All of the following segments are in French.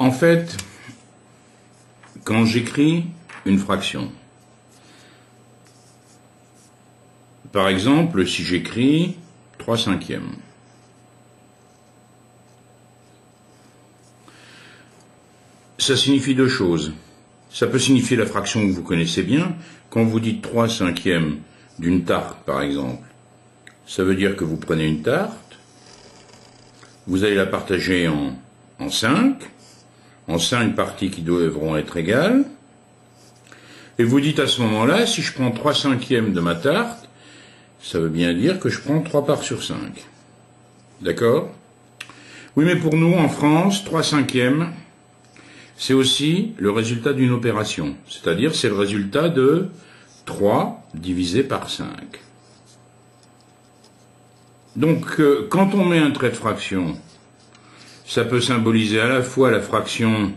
En fait, quand j'écris une fraction, par exemple, si j'écris 3/5, ça signifie deux choses. Ça peut signifier la fraction que vous connaissez bien. Quand vous dites 3/5 d'une tarte, par exemple, ça veut dire que vous prenez une tarte, vous allez la partager en 5 parties qui devront être égales, et vous dites à ce moment-là, si je prends 3/5 de ma tarte, ça veut bien dire que je prends 3 parts sur 5. D'accord? Oui, mais pour nous, en France, 3/5, c'est aussi le résultat d'une opération. C'est-à-dire, c'est le résultat de 3 divisé par 5. Donc, quand on met un trait de fraction, ça peut symboliser à la fois la fraction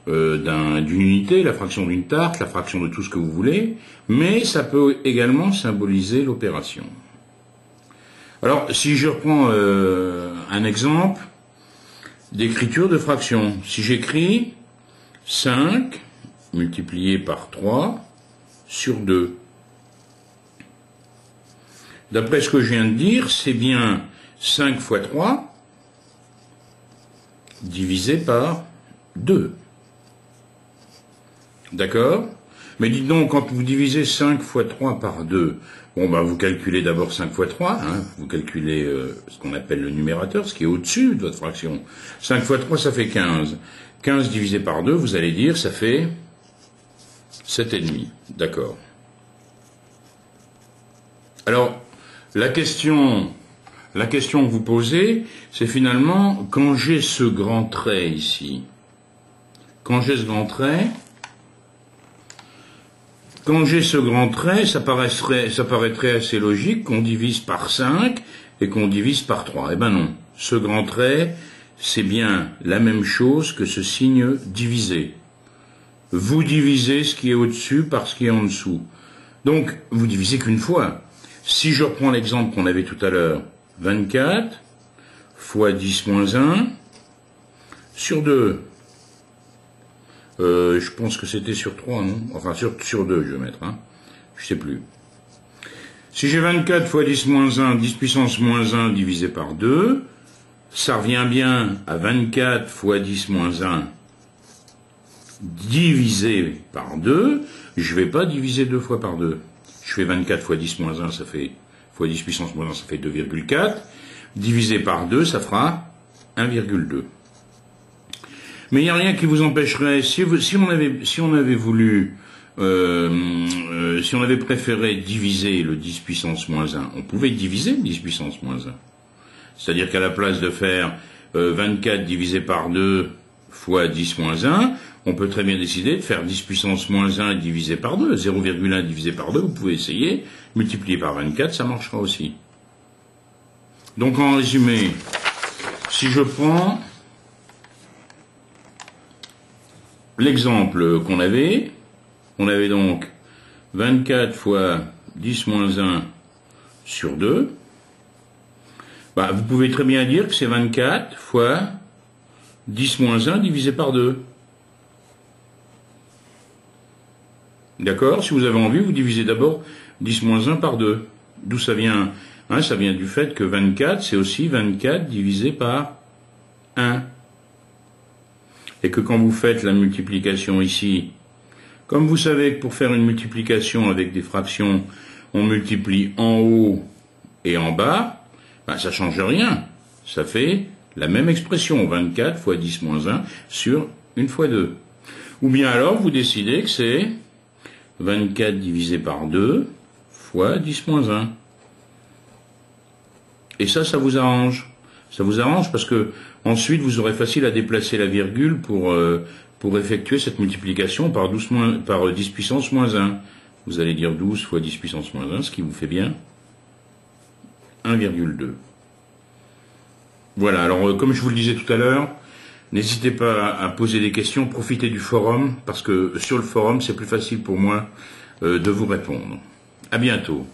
d'une unité, la fraction d'une tarte, la fraction de tout ce que vous voulez, mais ça peut également symboliser l'opération. Alors, si je reprends un exemple d'écriture de fraction, si j'écris 5 multiplié par 3 sur 2, d'après ce que je viens de dire, c'est bien 5 fois 3 divisé par 2. D'accord? Mais dites donc, quand vous divisez 5 fois 3 par 2, bon, ben, vous calculez d'abord 5 fois 3, hein, vous calculez ce qu'on appelle le numérateur, ce qui est au-dessus de votre fraction. 5 fois 3, ça fait 15. 15 divisé par 2, vous allez dire, ça fait 7,5. D'accord. Alors, la question que vous posez, c'est finalement, quand j'ai ce grand trait ici, quand j'ai ce grand trait, ça paraîtrait assez logique qu'on divise par 5 et qu'on divise par 3. Eh ben non. Ce grand trait, c'est bien la même chose que ce signe divisé. Vous divisez ce qui est au-dessus par ce qui est en dessous. Donc, vous divisez qu'une fois. Si je reprends l'exemple qu'on avait tout à l'heure, 24 fois 10 moins 1 sur 2. Je pense que c'était sur 3, non? Enfin, sur 2, je vais mettre, hein. Je sais plus. Si j'ai 24 fois 10 moins 1, 10 puissance moins 1 divisé par 2, ça revient bien à 24 fois 10 moins 1 divisé par 2. Je vais pas diviser 2 fois par 2. Je fais 24 fois 10 moins 1, ça fait, fois 10 puissance moins 1, ça fait 2,4. Divisé par 2, ça fera 1,2. Mais il n'y a rien qui vous empêcherait, si on avait voulu, si on avait préféré diviser le 10 puissance moins 1, on pouvait diviser le 10 puissance moins 1. C'est-à-dire qu'à la place de faire 24 divisé par 2 fois 10 moins 1, on peut très bien décider de faire 10 puissance moins 1 divisé par 2, 0,1 divisé par 2, vous pouvez essayer, multiplier par 24, ça marchera aussi. Donc en résumé, si je prends l'exemple qu'on avait donc 24 fois 10 moins 1 sur 2, bah, vous pouvez très bien dire que c'est 24 fois 10 moins 1 divisé par 2. D'accord? Si vous avez envie, vous divisez d'abord 10 moins 1 par 2. D'où ça vient? Hein, ça vient du fait que 24, c'est aussi 24 divisé par 1. Et que quand vous faites la multiplication ici, comme vous savez que pour faire une multiplication avec des fractions, on multiplie en haut et en bas, ben ça change rien. Ça fait la même expression, 24 fois 10 moins 1 sur 1 fois 2. Ou bien alors, vous décidez que c'est 24 divisé par 2 fois 10 moins 1. Et ça vous arrange. Ça vous arrange parce que ensuite vous aurez facile à déplacer la virgule pour effectuer cette multiplication par 10 puissance moins 1. Vous allez dire 12 fois 10 puissance moins 1, ce qui vous fait bien 1,2. Voilà, alors comme je vous le disais tout à l'heure, n'hésitez pas à poser des questions, profitez du forum, parce que sur le forum c'est plus facile pour moi de vous répondre. À bientôt.